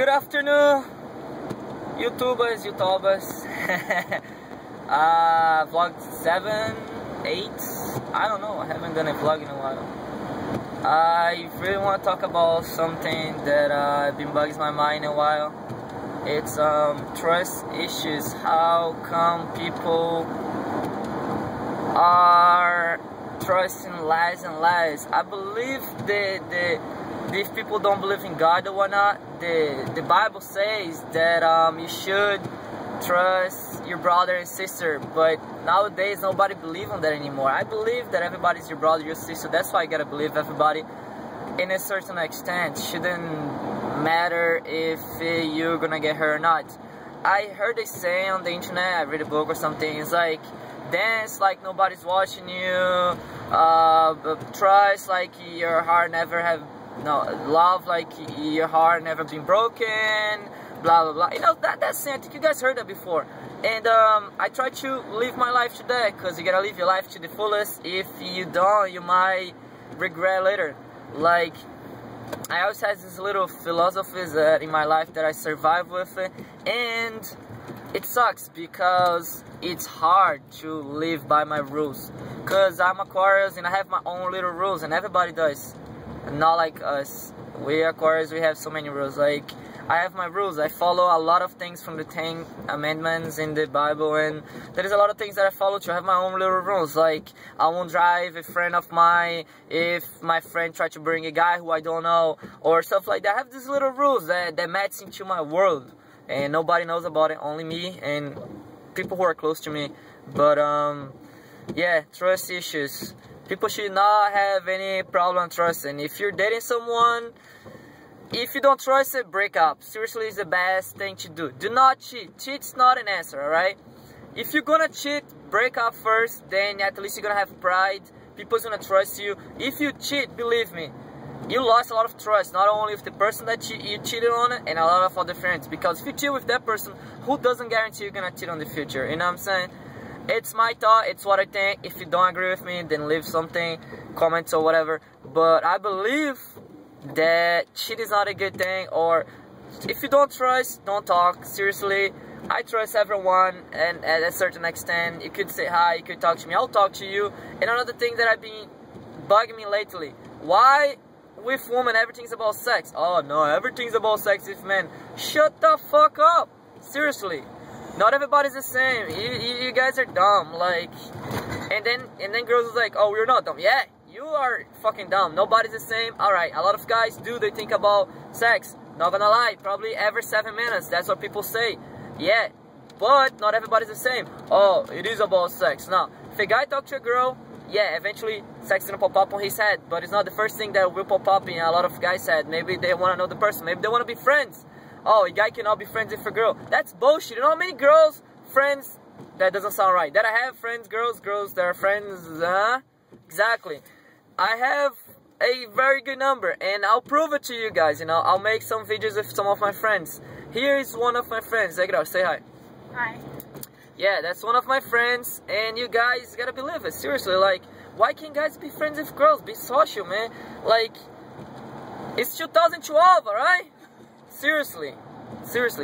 Good afternoon, YouTubers. Vlog 7, 8, I don't know, I haven't done a vlog in a while. I really want to talk about something that been bugging my mind in a while. It's trust issues. How come people are trusting lies and lies? I believe that if people don't believe in God or whatnot, the Bible says that you should trust your brother and sister, but nowadays nobody believes in that anymore. I believe that everybody's your brother, your sister. That's why you gotta believe everybody in a certain extent. Shouldn't matter if you're gonna get hurt or not. I heard a saying on the internet, I read a book or something, it's like, dance like nobody's watching you, trust like your heart never have, love like your heart never been broken, blah blah blah. You know, that's saying, I think you guys heard that before. And I try to live my life today, because you gotta live your life to the fullest. If you don't, you might regret later. Like, I always had these little philosophies in my life that I survive with, and it sucks because it's hard to live by my rules. Because I'm Aquarius and I have my own little rules, and everybody does. Not like us. We Aquarius, we have so many rules. Like, I have my rules. I follow a lot of things from the 10 Amendments in the Bible, and there is a lot of things that I follow too. I have my own little rules. Like, I won't drive a friend of mine if my friend tried to bring a guy who I don't know, or stuff like that. I have these little rules that match into my world, and nobody knows about it, only me and people who are close to me. But yeah, trust issues. People should not have any problem trusting. If you're dating someone, if you don't trust it, break up. Seriously, it's the best thing to do. Do not cheat. Cheat's not an answer, alright? If you're gonna cheat, break up first, then at least you're gonna have pride. People's gonna trust you. If you cheat, believe me, you lost a lot of trust, not only with the person that you cheated on, and a lot of other friends. Because if you cheat with that person, who doesn't guarantee you're gonna cheat on the future? You know what I'm saying? It's my thought, it's what I think. If you don't agree with me, then leave something, comments or whatever. But I believe that cheat is not a good thing, or if you don't trust, don't talk. Seriously, I trust everyone, and at a certain extent, you could say hi, you could talk to me, I'll talk to you. And another thing that I've been bugging me lately, why with women everything's about sex? Oh no, everything's about sex with men. Shut the fuck up. Seriously, not everybody's the same. You guys are dumb. Like, and then girls is like, oh, we're not dumb. Yeah, you are fucking dumb. Nobody's the same. Alright, a lot of guys they think about sex. Not gonna lie, probably every 7 minutes. That's what people say. Yeah, but not everybody's the same. Oh, it is about sex. Now, if a guy talks to a girl, yeah, eventually sex is gonna pop up on his head, but it's not the first thing that will pop up in a lot of guys' head. Maybe they wanna know the person. Maybe they wanna be friends. Oh, a guy cannot be friends with a girl. That's bullshit. You know how many girls, friends, that doesn't sound right. That I have friends, girls that are friends, exactly. I have a very good number, and I'll prove it to you guys, you know. I'll make some videos with some of my friends. Here is one of my friends. Take it out, say hi. Hi. Yeah, that's one of my friends, and you guys gotta believe it. Seriously, like, why can't guys be friends with girls? Be social, man. Like, it's 2012, alright? Seriously,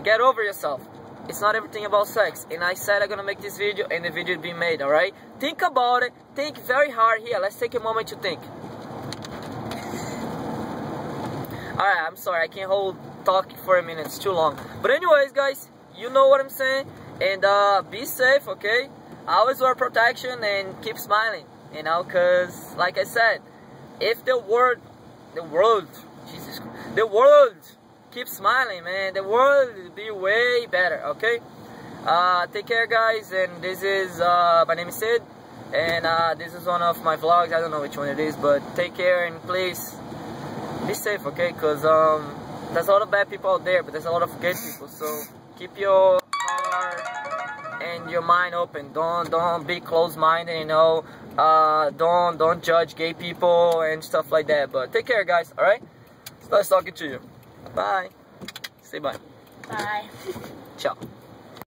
get over yourself. It's not everything about sex. And I said I'm gonna make this video, and the video is being made, alright? Think about it. Think very hard here. Let's take a moment to think. Alright, I'm sorry, I can't hold talk for a minute. It's too long. But anyways, guys, you know what I'm saying. And be safe, okay? Always wear protection and keep smiling, you know, cause like I said, if the world keep smiling, man, the world will be way better, okay? Take care, guys, and this is, my name is Sid, and this is one of my vlogs. I don't know which one it is, but take care, and please, be safe, okay? Because, there's a lot of bad people out there, but there's a lot of good people, so keep your heart and your mind open. Don't be closed-minded, you know? Don't judge gay people and stuff like that, but take care, guys, alright? It's nice talking to you. Bye. Say bye. Bye. Ciao.